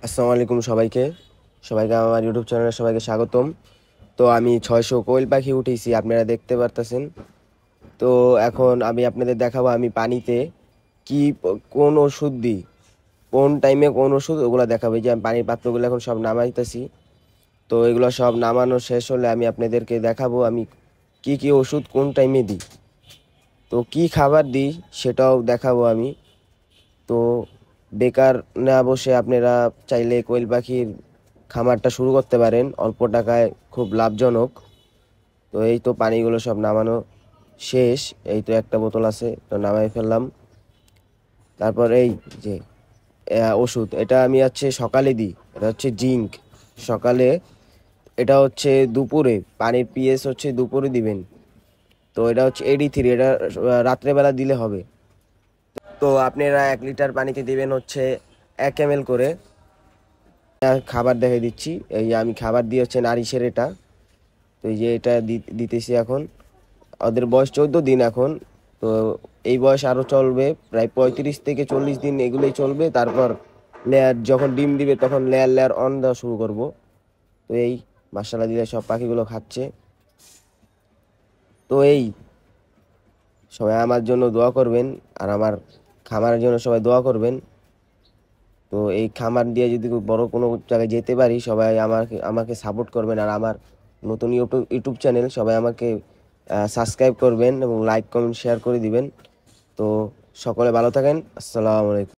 আসসালামু আলাইকুম সবাইকে সবাইকে আমার ইউটিউব চ্যানেলে সবাইকে স্বাগতম। তো আমি 600 কোয়েল পাখি উঠেছি, আপনারা দেখতে পারতেছেন। তো এখন আমি আপনাদের দেখাবো আমি পানিতে কোন ওষুধ দিই, কোন টাইমে কোন ওষুধ, ওগুলো দেখাবো। এই যে আমি পানির পাত্রগুলো এখন সব নামাইতেছি। তো এগুলো সব নামানো শেষ হলে আমি আপনাদেরকে দেখাবো আমি কি ওষুধ কোন টাইমে দিই, তো কি খাবার দিই সেটাও দেখাবো আমি। তো বেকার না বসে আপনারা চাইলে কোয়েল পাখির খামারটা শুরু করতে পারেন, অল্প টাকায় খুব লাভজনক। তো এই তো পানিগুলো সব নামানো শেষ, এই তো একটা বোতল আছে, তো নামাই ফেললাম। তারপর এই যে ওষুধ, এটা আমি সকালে দিই, এটা হচ্ছে জিঙ্ক সকালে। এটা হচ্ছে দুপুরে, পানির পিএস হচ্ছে দুপুরে দিবেন। তো এটা হচ্ছে 83, এটা রাত্রেবেলা দিলে হবে। তো আপনারা 1 লিটার পানিতে দিবেন হচ্ছে 1 ml করে। খাবার দেখে দিচ্ছি, এই যে আমি খাবার দিয়ে হচ্ছে নারিশের এটা। তো এই যে এটা দিতেছি এখন। ওদের বয়স 14 দিন এখন। তো এই বয়স আরো চলবে প্রায় 35 থেকে 40 দিন, এগুলোই চলবে। তারপর লেয়ার যখন ডিম দিবে তখন লেয়ার লেয়ার অন দেওয়া শুরু করব। তো এই মাশাআল্লাহ দিলে সব পাখিগুলো খাচ্ছে। তো এই সবাই আমার জন্য দোয়া করবেন, আর আমার খামারের জন্য সবাই দোয়া করবেন। তো এই খামার দিয়ে যদি বড় কোনো জায়গায় যেতে পারি, সবাই আমাকে আমাকে সাপোর্ট করবেন। আর আমার নতুন ইউটিউব চ্যানেল, সবাই আমাকে সাবস্ক্রাইব করবেন এবং লাইক কমেন্ট শেয়ার করে দিবেন। তো সকলে ভালো থাকেন। আসসালামু আলাইকুম।